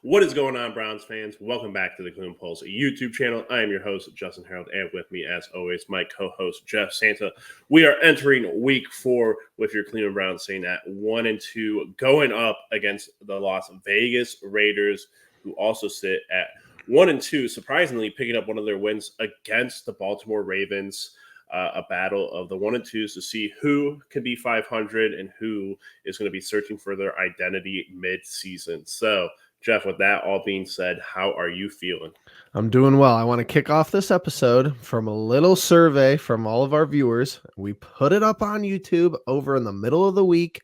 What is going on, Browns fans? Welcome back to the Gloom Pulse YouTube channel. I am your host, Justin Harold, and with me, as always, my co-host, Jeff Santa. We are entering week 4 with your Cleveland Browns sitting at 1-2, going up against the Las Vegas Raiders, who also sit at 1-2, surprisingly picking up one of their wins against the Baltimore Ravens. A battle of the 1-2s to see who can be 500 and who is going to be searching for their identity mid-season. So, Jeff, with that all being said, how are you feeling? I'm doing well. I want to kick off this episode from a little survey from all of our viewers. We put it up on YouTube over in the middle of the week.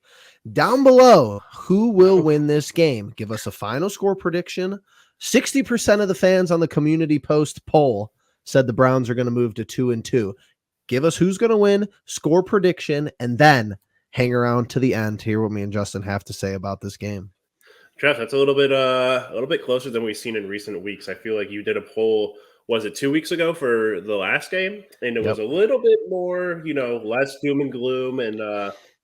Down below, who will win this game? Give us a final score prediction. 60% of the fans on the community post poll said the Browns are going to move to 2-2. Give us who's going to win, score prediction, and then hang around to the end to hear what me and Justin have to say about this game. Jeff, that's a little bit closer than we've seen in recent weeks. I feel like you did a poll, was it 2 weeks ago for the last game? And it was a little bit more, less doom and gloom and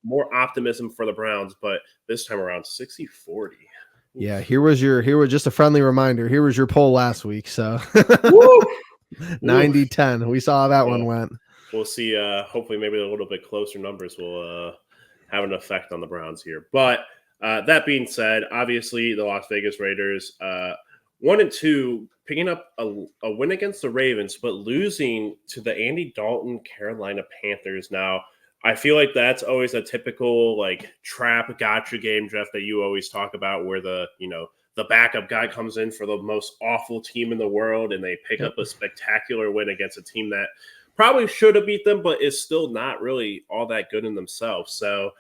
more optimism for the Browns. But this time around, 60-40. Yeah, here was just a friendly reminder. Here was your poll last week. So 90-10. We saw how that one went. We'll see. Hopefully, maybe a little bit closer numbers will have an effect on the Browns here. But that being said, obviously the Las Vegas Raiders 1-2, picking up a win against the Ravens, but losing to the Andy Dalton Carolina Panthers. Now, I feel like that's always a typical trap gotcha game, Jeff, that you always talk about, where the backup guy comes in for the most awful team in the world, and they pick up a spectacular win against a team that probably should have beat them, but is still not really all that good in themselves. So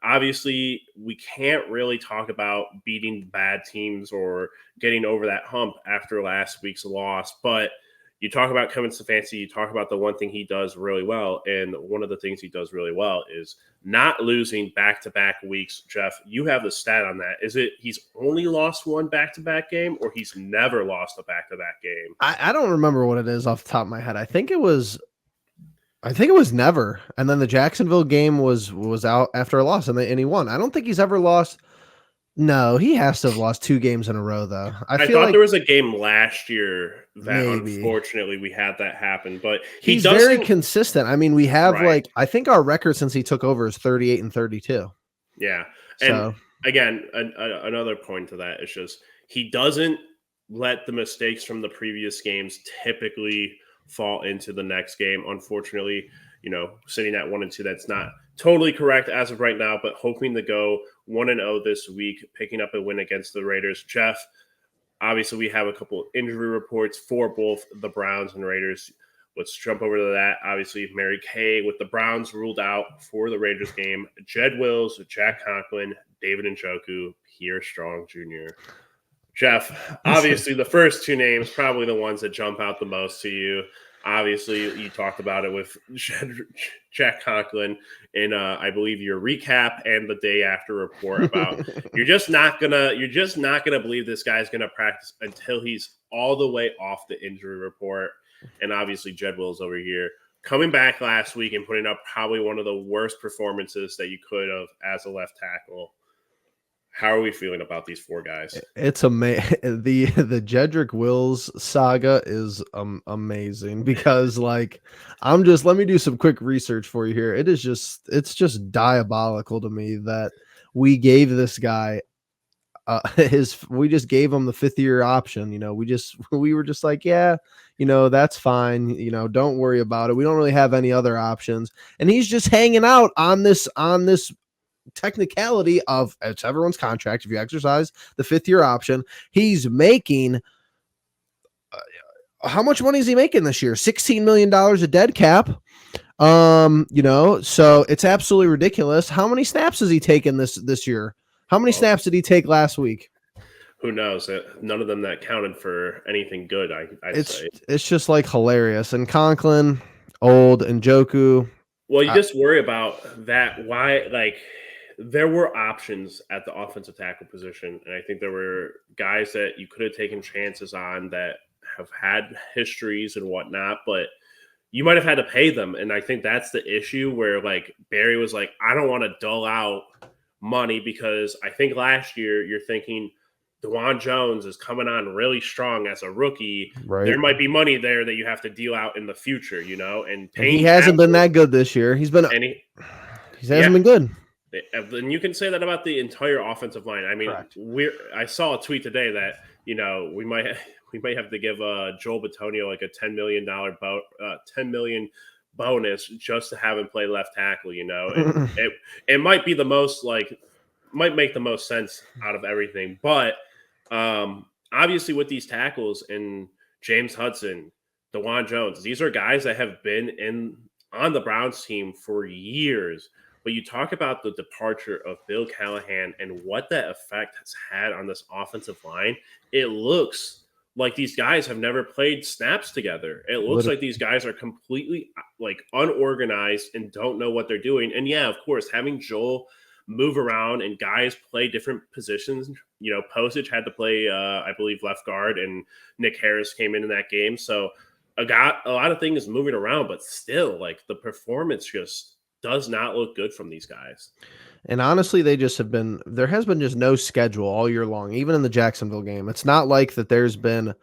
obviously, we can't really talk about beating bad teams or getting over that hump after last week's loss. But you talk about Kevin Stefanski, you talk about the one thing he does really well. And one of the things he does really well is not losing back-to-back weeks. Jeff, you have the stat on that. Is it he's only lost one back-to-back game, or he's never lost a back-to-back game? I don't remember what it is off the top of my head. I think it was never. And then the Jacksonville game was out after a loss, and he won. I don't think he's ever lost. No, he has to have lost 2 games in a row, though. I thought there was a game last year that unfortunately we had that happen, but he's very consistent. I mean, we have I think our record since he took over is 38-32. Yeah. And again, another point to that is just he doesn't let the mistakes from the previous games typically fall into the next game. Unfortunately, sitting at 1-2, that's not totally correct as of right now, but hoping to go 1-0 this week, picking up a win against the Raiders. Jeff, obviously we have a couple injury reports for both the Browns and Raiders. Let's jump over to that. Obviously, Mary Kay with the Browns ruled out for the Raiders game. Jed Wills, Jack Conklin, David Njoku, Pierre Strong Jr. Jeff, obviously the first 2 names, probably the ones that jump out the most to you. Obviously, you talked about it with Jack Conklin in, I believe, your recap and the day after report about you're just not gonna believe this guy's gonna practice until he's all the way off the injury report. And obviously, Jed Wills over here coming back last week and putting up probably one of the worst performances that you could have as a left tackle. How are we feeling about these 4 guys? It's amazing. The Jedrick Wills saga is amazing because let me do some quick research for you here. It's just diabolical to me that we gave this guy we just gave him the 5th-year option. We were just like, yeah, that's fine. Don't worry about it. We don't really have any other options. And he's just hanging out on this technicality of it's everyone's contract. If you exercise the 5th-year option, he's making how much money is he making this year? $16 million a dead cap. So it's absolutely ridiculous. How many snaps has he taken this year? How many snaps did he take last week? Who knows? None of them that counted for anything good. I'd say it's just hilarious. And Conklin, old, and Njoku. Well, you just worry about that. Why, there were options at the offensive tackle position, and I think there were guys that you could have taken chances on that have had histories and whatnot, but you might have had to pay them. And I think that's the issue where Barry was like, I don't want to dull out money because I think last year you're thinking DeJuan Jones is coming on really strong as a rookie. Right. There might be money there that you have to deal out in the future, and he hasn't been that good this year. He hasn't been good. And you can say that about the entire offensive line. I mean, Correct. I saw a tweet today that we might have to give Joel Bitonio like a $10 million bonus just to have him play left tackle. And it might be the most might make the most sense out of everything. But obviously, with these tackles and James Hudson, DeJuan Jones, these are guys that have been on the Browns team for years. But you talk about the departure of Bill Callahan and what that effect has had on this offensive line. It looks like these guys have never played snaps together. It looks like these guys are completely unorganized and don't know what they're doing. And yeah, of course, having Joel move around and guys play different positions. Postage had to play, I believe, left guard, and Nick Harris came into that game. So a lot of things moving around, but still, the performance just does not look good from these guys. And honestly, there has been just no schedule all year long, even in the Jacksonville game. It's not like that there's been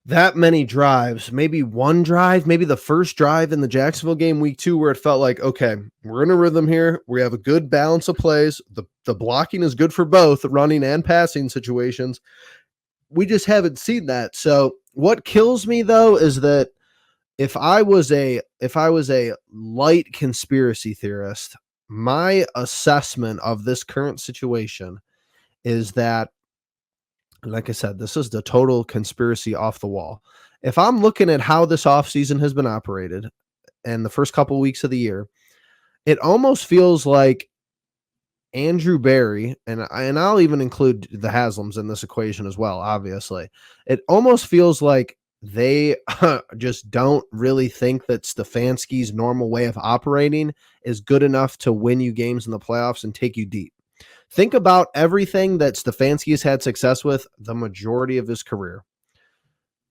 that many drives, maybe one drive, maybe the first drive in the Jacksonville game week 2, where it felt like, okay, we're in a rhythm here. We have a good balance of plays. The blocking is good for both running and passing situations. We just haven't seen that. So what kills me though is that if I was a light conspiracy theorist, my assessment of this current situation is that, like I said, this is the total conspiracy off the wall. If I'm looking at how this offseason has been operated and the first couple of weeks of the year, it almost feels like Andrew Berry, and I'll even include the Haslams in this equation as well, obviously. It almost feels like they just don't really think that Stefanski's normal way of operating is good enough to win you games in the playoffs and take you deep. Think about everything that Stefanski has had success with the majority of his career.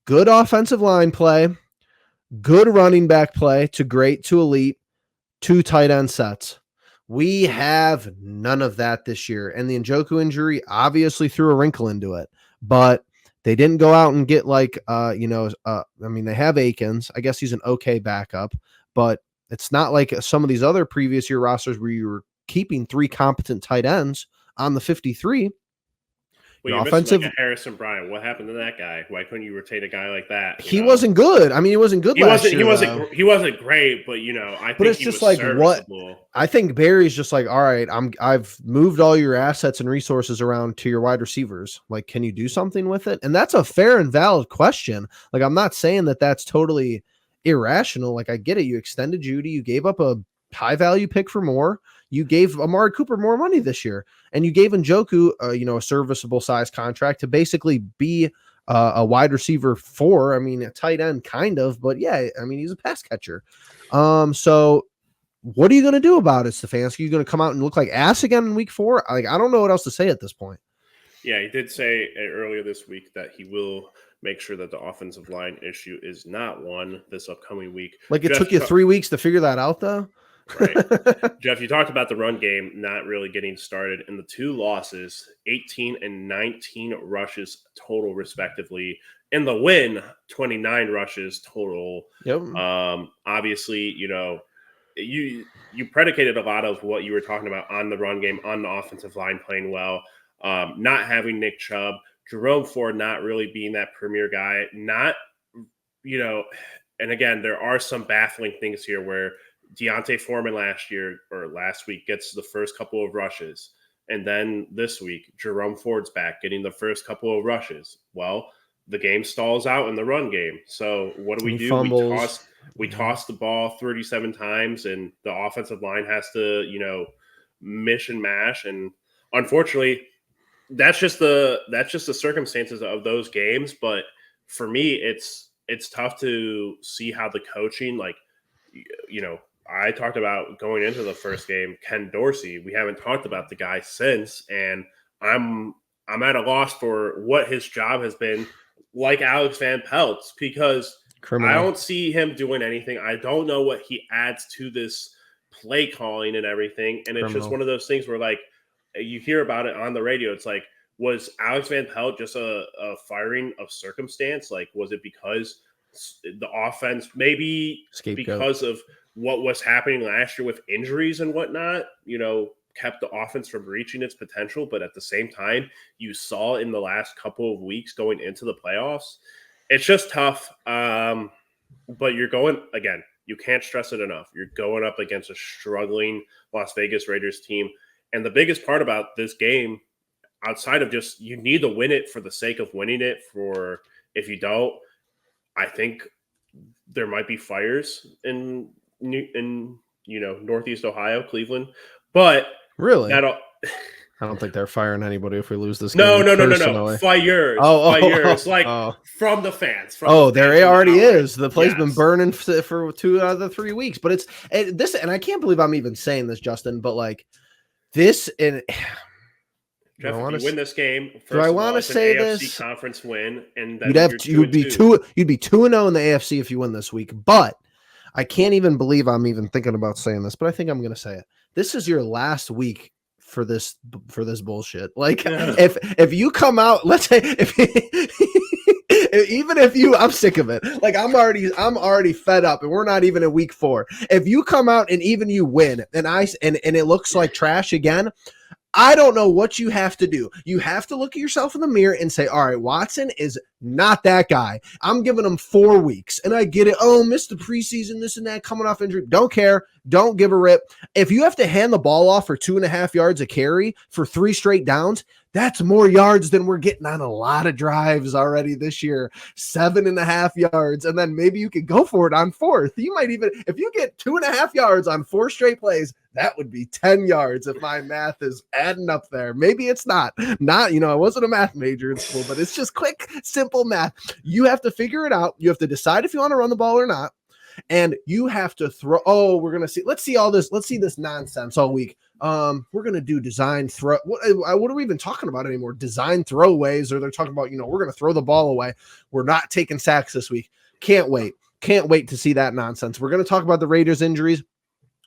Good offensive line play, good running back play to great to elite, 2 tight end sets. We have none of that this year. And the Njoku injury obviously threw a wrinkle into it. But they didn't go out and get they have Akins. I guess he's an okay backup. But it's not like some of these other previous year rosters where you were keeping 3 competent tight ends on the 53. Well, you missed a Harrison Bryant. What happened to that guy? Why couldn't you rotate a guy like that? He wasn't good. I mean, he wasn't good last year. He wasn't great, but I think it's just like serviceable. What I think Barry's just like, all right, I've moved all your assets and resources around to your wide receivers. Like, can you do something with it? And that's a fair and valid question. Like, I'm not saying that that's totally irrational. Like, I get it. You extended Judy. You gave up a high value pick for more. You gave Amari Cooper more money this year, and you gave Njoku, a serviceable size contract to basically be a wide receiver 4. I mean, a tight end kind of, but yeah, I mean, he's a pass catcher. So what are you going to do about it, Stefanski? You're going to come out and look like ass again in week 4? Like, I don't know what else to say at this point. Yeah, he did say earlier this week that he will make sure that the offensive line issue is not one this upcoming week. Like, it took you 3 weeks to figure that out, though? Right. Jeff, you talked about the run game not really getting started, and the 2 losses, 18 and 19 rushes total, respectively. In the win, 29 rushes total. Yep. Obviously, you predicated a lot of what you were talking about on the run game, on the offensive line playing well, not having Nick Chubb, Jerome Ford not really being that premier guy, and again, there are some baffling things here where Deontay Foreman last week gets the first couple of rushes. And then this week, Jerome Ford's back getting the first couple of rushes. Well, the game stalls out in the run game. So what do? We toss the ball 37 times, and the offensive line has to, mish and mash. And unfortunately, that's just the circumstances of those games. But for me, it's tough to see how the coaching, I talked about going into the first game, Ken Dorsey. We haven't talked about the guy since, and I'm at a loss for what his job has been, like Alex Van Pelt's, because I don't see him doing anything. I don't know what he adds to this play calling and everything, and it's just one of those things where, you hear about it on the radio. It's like, was Alex Van Pelt just a firing of circumstance? Like, was it because the offense, maybe Scapegoat. because of what was happening last year with injuries and whatnot, kept the offense from reaching its potential? But at the same time, you saw in the last couple of weeks going into the playoffs, it's just tough. But you're going, again, you can't stress it enough. You're going up against a struggling Las Vegas Raiders team. And the biggest part about this game, outside of just you need to win it for the sake of winning it, for if you don't, I think there might be fires in Northeast Ohio, Cleveland. But really, that'll I don't think they're firing anybody if we lose this no, game. No. Fires. From the fans. There already is. The place been burning for 2 out of the 3 weeks. But it's this, and I can't believe I'm even saying this, Justin. But like this, and Jeff, if you win this game, do I want to say AFC this? Conference win, and then you'd be 2-0 in the AFC if you win this week. But I can't even believe I'm even thinking about saying this. But I think I'm going to say it. This is your last week for this bullshit. Like if you come out, let's say even if you, I'm sick of it. Like I'm already fed up, and we're not even in week 4. If you come out and even you win, and it looks like trash again, I don't know what you have to do. You have to look at yourself in the mirror and say, all right, Watson is not that guy. I'm giving him 4 weeks. And I get it. Oh, missed the preseason, this and that, coming off injury. Don't care. Don't give a rip. If you have to hand the ball off for 2.5 yards a carry for 3 straight downs, that's more yards than we're getting on a lot of drives already this year. 7.5 yards. And then maybe you could go for it on 4th. You might even, if you get 2.5 yards on 4 straight plays, that would be 10 yards if my math is adding up there. Maybe it's not. I wasn't a math major in school, but it's just quick, simple math. You have to figure it out. You have to decide if you want to run the ball or not. And you have to throw. Oh, we're going to see. Let's see all this. Let's see this nonsense all week. We're going to do design throw. What are we even talking about anymore? Design throwaways, or they're talking about, we're going to throw the ball away. We're not taking sacks this week. Can't wait. Can't wait to see that nonsense. We're going to talk about the Raiders injuries.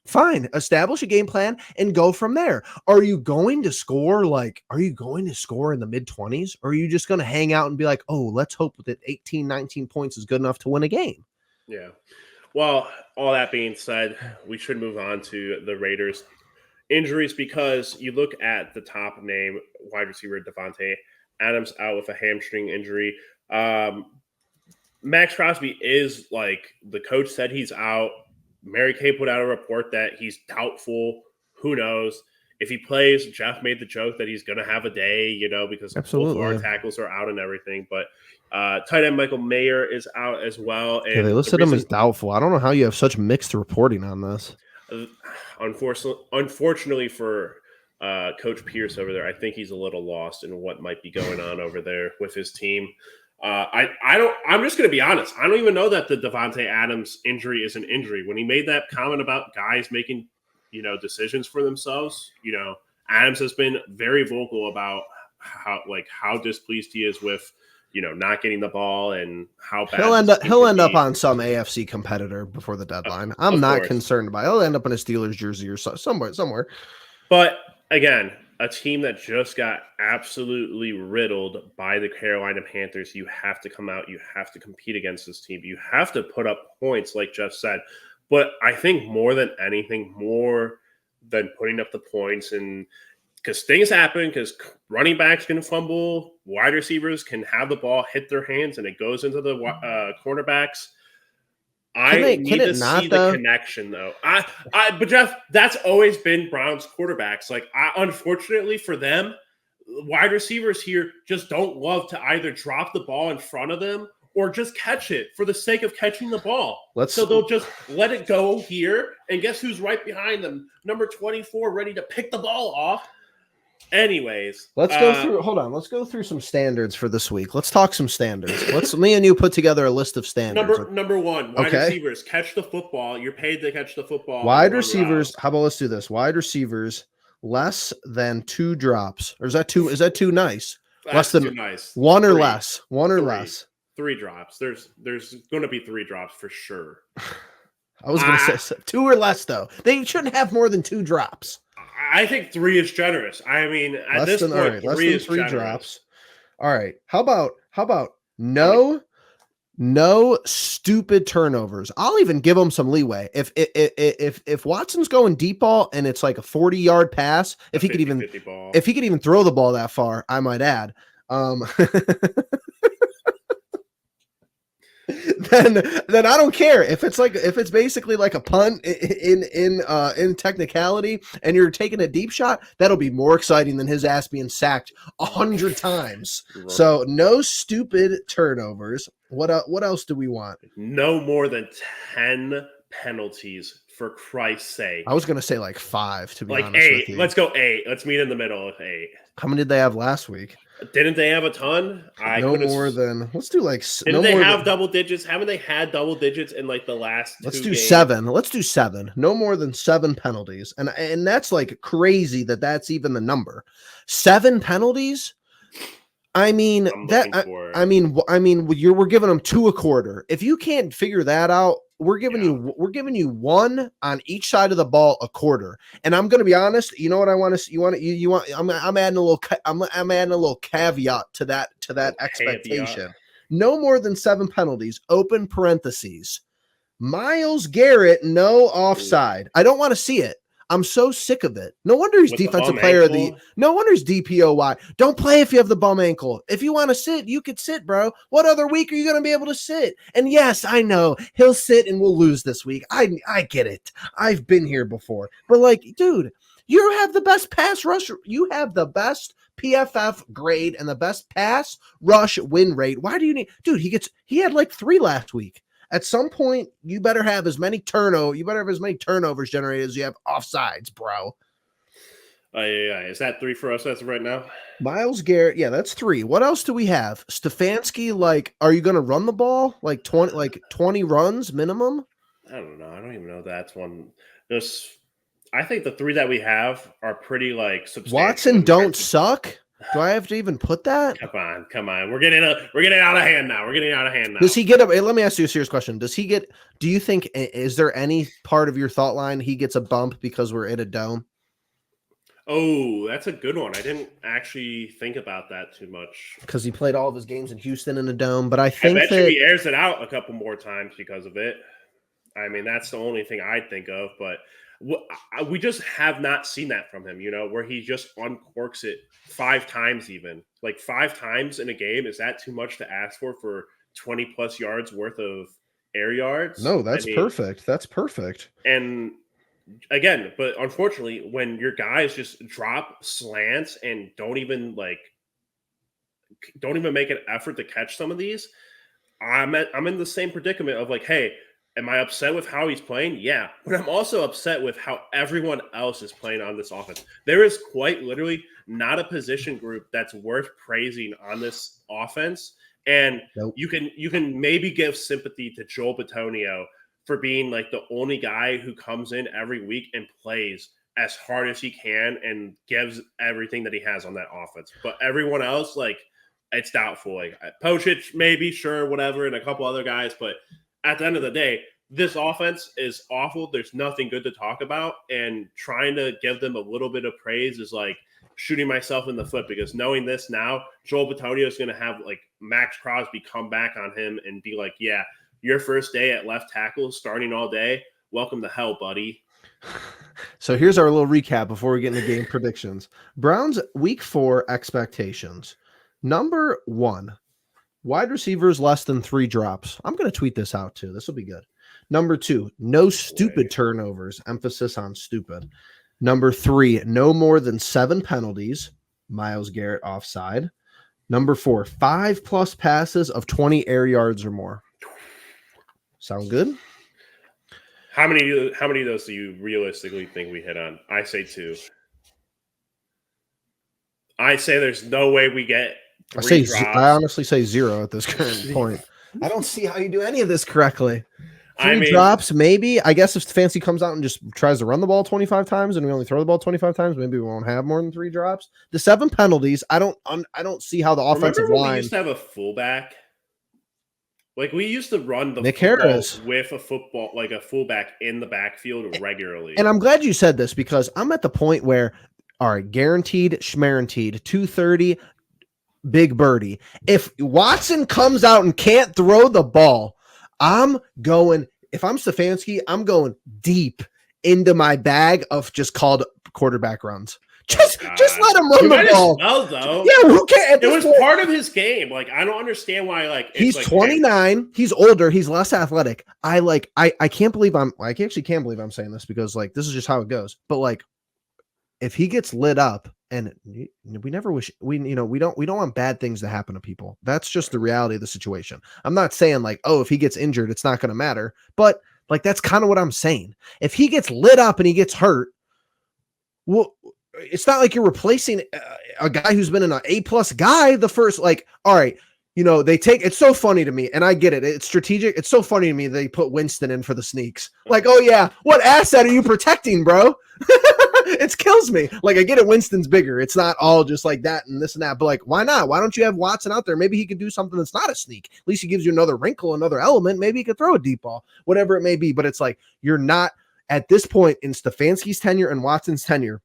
Fine. Establish a game plan and go from there. Are you going to score in the mid-20s? Or are you just going to hang out and be like, oh, let's hope that 18, 19 points is good enough to win a game? Yeah. Well, all that being said, we should move on to the Raiders injuries, because you look at the top name, wide receiver Davante Adams out with a hamstring injury. Max Crosby is, like the coach said, he's out. Mary Kay put out a report that he's doubtful. Who knows? If he plays, Jeff made the joke that he's going to have a day, because both of our tackles are out and everything. But tight end Michael Mayer is out as well. And they listed him as doubtful. I don't know how you have such mixed reporting on this. Unfortunately for Coach Pierce over there, I think he's a little lost in what might be going on over there with his team. I'm just going to be honest. I don't even know that the Davante Adams injury is an injury. When he made that comment about guys making, decisions for themselves, Adams has been very vocal about how displeased he is with, not getting the ball and how bad he'll end up on some AFC competitor before the deadline. I'm not concerned about it. He'll end up in a Steelers jersey or somewhere. But again, a team that just got absolutely riddled by the Carolina Panthers, you have to come out. You have to compete against this team. You have to put up points, like Jeff said. But I think more than anything, more than putting up the points, and because things happen, because running backs can fumble, wide receivers can have the ball hit their hands, and it goes into the cornerbacks. I need to see the connection, though. But Jeff, that's always been Browns quarterbacks. Unfortunately for them, wide receivers here just don't love to either drop the ball in front of them or just catch it for the sake of catching the ball. So they'll just let it go here, and guess who's right behind them? Number 24, ready to pick the ball off. Anyways, let's go through some standards for this week. Let's talk some standards. Me and you put together a list of standards. Number one, wide receivers catch the football. You're paid to catch the football. Wide receivers, how about let's do this? Wide receivers less than 2 drops. Or is that too nice? Less than too nice. One or less. 3 drops. There's going to be 3 drops for sure. I was going to say 2 or less, though. They shouldn't have more than 2 drops. I think 3 is generous. I mean, at this point, 3 is generous. Drops. All right. How about no stupid turnovers? I'll even give them some leeway. If Watson's going deep ball and it's like a 40-yard pass, if he could even throw the ball that far, I might add. Then I don't care if it's basically like a punt in technicality and you're taking a deep shot. That'll be more exciting than his ass being sacked 100 times. Right. So no stupid turnovers. What else do we want? No more than 10 penalties, for Christ's sake. I was gonna say like 5 to be like honest 8. with you. Let's go 8. Let's meet in the middle of 8. How many did they have last week? Didn't they have a ton? Let's do like. Didn't they have double digits? Haven't they had double digits in like the last? Let's do games? 7. Let's do 7. No more than 7 penalties, and that's like crazy that's even the number. 7 penalties. I mean we're giving them 2 a quarter. If you can't figure that out, we're giving you 1 on each side of the ball a quarter. And I'm going to be honest. You know what I want to? I'm adding a little caveat to that expectation. No more than 7 penalties. Open parentheses. Myles Garrett, no offside. I don't want to see it. I'm so sick of it. No wonder he's defensive player of the. No wonder he's DPOY. Don't play if you have the bum ankle. If you want to sit, you could sit, bro. What other week are you going to be able to sit? And yes, I know he'll sit and we'll lose this week. I get it. I've been here before. But like, dude, you have the best pass rush. You have the best PFF grade and the best pass rush win rate. Why do you need, dude? He had like 3 last week. At some point, you better have as many turnovers generated as you have offsides, bro. Yeah. Is that 3 for us as of right now? Myles Garrett, yeah, that's 3. What else do we have? Stefanski, like, are you going to run the ball like 20 runs minimum? I don't know. I don't even know that's one. I think the 3 that we have are pretty like substantial. Watson don't suck. Do I have to even put that? Come on. We're getting out of hand now. Does he get let me ask you a serious question. Do you think, is there any part of your thought line he gets a bump because we're in a dome? Oh, that's a good one. I didn't actually think about that too much. Because he played all of his games in Houston in a dome, but I think he airs it out a couple more times because of it. I mean, that's the only thing I'd think of, but we just have not seen that from him, where he just uncorks it 5 times even. Like 5 times in a game, is that too much to ask for 20 plus yards worth of air yards? No, that's perfect. That's perfect. And again, but unfortunately, when your guys just drop slants and don't even make an effort to catch some of these, I'm in the same predicament of like, hey, am I upset with how he's playing? Yeah. But I'm also upset with how everyone else is playing on this offense. There is quite literally not a position group that's worth praising on this offense. And nope. you can maybe give sympathy to Joel Bitonio for being like the only guy who comes in every week and plays as hard as he can and gives everything that he has on that offense. But everyone else, like, it's doubtful. Like Pocic, maybe, sure, whatever, and a couple other guys, but at the end of the day, this offense is awful. There's nothing good to talk about. And trying to give them a little bit of praise is like shooting myself in the foot, because knowing this now, Joel Bitonio is going to have like Max Crosby come back on him and be like, yeah, your first day at left tackle, starting all day. Welcome to hell, buddy. So here's our little recap before we get into game predictions. Browns week 4 expectations. Number 1. Wide receivers less than 3 drops. I'm going to tweet this out too. This will be good. Number 2, no stupid turnovers. Emphasis on stupid. Number 3, no more than 7 penalties. Myles Garrett offside. Number 4, 5+ passes of 20 air yards or more. Sound good? How many of those do you realistically think we hit on? I say 2. I say there's no way we get 3 drops. I honestly say 0 at this current point. I don't see how you do any of this correctly. 3 drops, maybe. I guess if Stefanski comes out and just tries to run the ball 25 times and we only throw the ball 25 times, maybe we won't have more than 3 drops. The 7 penalties, I don't see how the offensive line. We used to have a fullback Like we used to run the Nick football Harris with a football, like a fullback in the backfield regularly. And I'm glad you said this because I'm at the point where, all right, guaranteed, schmeranteed, 230, big birdie. If Watson comes out and can't throw the ball, I'm going, if I'm Stefanski, I'm going deep into my bag of just called quarterback runs. Just let him run the ball. Well, though. Yeah, who cares? It was part of his game. Like, I don't understand why. Like, he's like, 29. Hey. He's older. He's less athletic. I can't believe I actually can't believe I'm saying this because like this is just how it goes. But like, if he gets lit up, and we never wish we don't want bad things to happen to people. That's just the reality of the situation. I'm not saying like, oh, if he gets injured, it's not going to matter. But like, that's kind of what I'm saying. If he gets lit up and he gets hurt, well. It's not like you're replacing a guy who's been an A+ guy the first, like, all right, it's so funny to me, and I get it. It's strategic. It's so funny to me they put Winston in for the sneaks. Like, oh yeah, what asset are you protecting, bro? It kills me. Like, I get it. Winston's bigger. It's not all just like that and this and that, but like, why not? Why don't you have Watson out there? Maybe he could do something that's not a sneak. At least he gives you another wrinkle, another element. Maybe he could throw a deep ball, whatever it may be. But it's like, you're not at this point in Stefanski's tenure and Watson's tenure.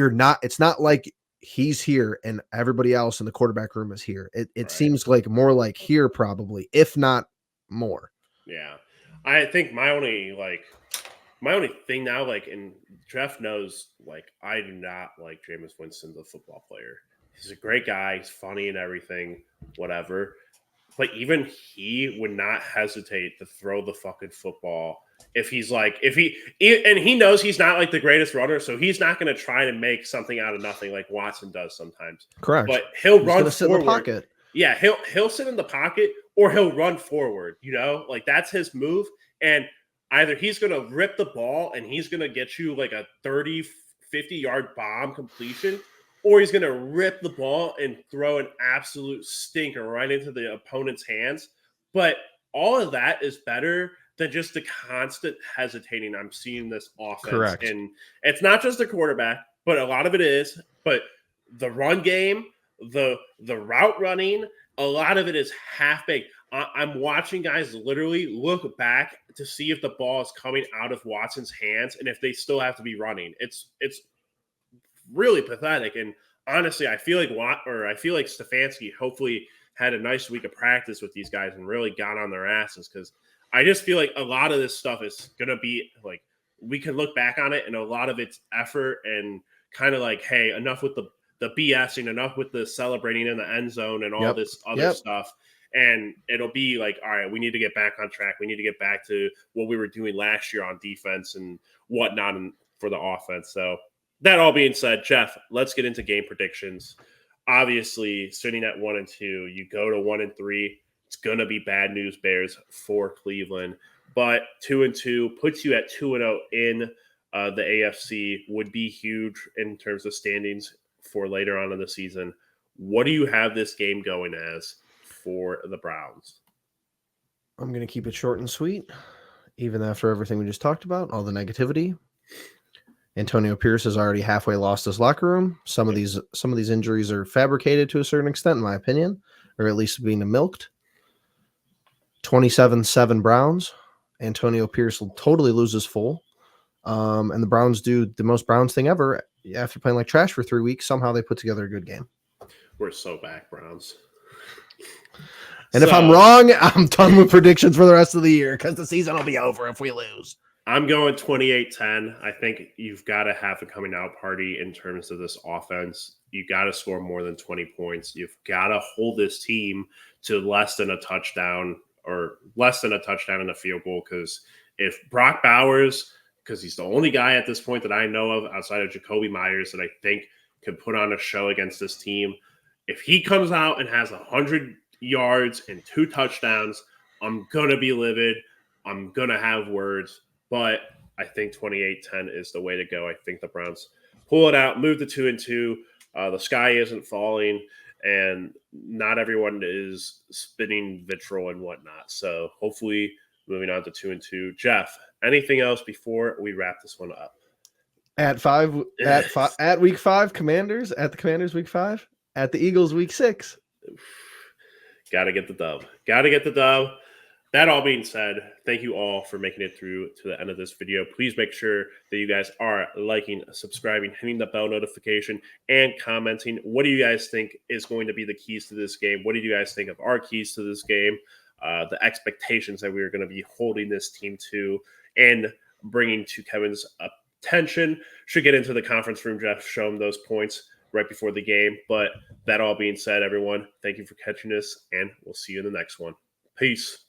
It's not like he's here and everybody else in the quarterback room is here. It right. Seems like more like here probably, if not more. Yeah. I think my only thing now, like, and Jeff knows, like, I do not like Jameis Winston, the football player. He's a great guy. He's funny and everything, whatever. But even he would not hesitate to throw the fucking football if he's like, and he knows he's not like the greatest runner, so he's not going to try to make something out of nothing like Watson does sometimes. Correct. But he'll run sit in the pocket. Yeah, he'll sit in the pocket or he'll run forward, like that's his move. And either he's going to rip the ball and he's going to get you like a 30, 50-yard bomb completion, or he's going to rip the ball and throw an absolute stinker right into the opponent's hands. But all of that is better than just the constant hesitating I'm seeing this offense. Correct. And it's not just the quarterback, but a lot of it is. But the run game, the route running, a lot of it is half-baked. I'm watching guys literally look back to see if the ball is coming out of Watson's hands and if they still have to be running. It's really pathetic. And honestly, I feel like Stefanski hopefully had a nice week of practice with these guys and really got on their asses, because I just feel like a lot of this stuff is going to be like, we can look back on it and a lot of it's effort and kind of like, hey, enough with the BSing, enough with the celebrating in the end zone and all this other stuff. And it'll be like, all right, we need to get back on track. We need to get back to what we were doing last year on defense and whatnot for the offense. So that all being said, Jeff, let's get into game predictions. Obviously, sitting at 1-2, you go to 1-3. It's going to be bad news bears for Cleveland. But 2-2 puts you at 2-0 in the AFC, would be huge in terms of standings for later on in the season. What do you have this game going as for the Browns? I'm going to keep it short and sweet, even after everything we just talked about, all the negativity. Antonio Pierce has already halfway lost his locker room. Some of these injuries are fabricated to a certain extent, in my opinion, or at least being milked. 27-7 Browns. Antonio Pierce will totally lose his full. And the Browns do the most Browns thing ever. After playing like trash for 3 weeks, somehow they put together a good game. We're so back, Browns. And if I'm wrong, I'm done with predictions for the rest of the year because the season will be over if we lose. I'm going 28-10. I think you've got to have a coming out party in terms of this offense. You got to score more than 20 points. You've got to hold this team to less than a touchdown or less than a touchdown and a field goal, because if Brock Bowers, because he's the only guy at this point that I know of outside of Jacoby Myers that I think could put on a show against this team, if he comes out and has 100 yards and 2 touchdowns, I'm going to be livid. I'm going to have words. But I think 28-10 is the way to go. I think the Browns pull it out, move to 2-2. The sky isn't falling, and not everyone is spitting vitriol and whatnot. So hopefully moving on to 2-2. Jeff, anything else before we wrap this one up? At week 5, Commanders. At the Commanders week 5. At the Eagles week 6. Got to get the dub. that all being said, thank you all for making it through to the end of this video. Please make sure that you guys are liking, subscribing, hitting the bell notification, and commenting. What do you guys think is going to be the keys to this game? What did you guys think of our keys to this game? The expectations that we are going to be holding this team to and bringing to Kevin's attention. Should get into the conference room, Jeff, show him those points right before the game. But that all being said, everyone, thank you for catching us, and we'll see you in the next one. Peace.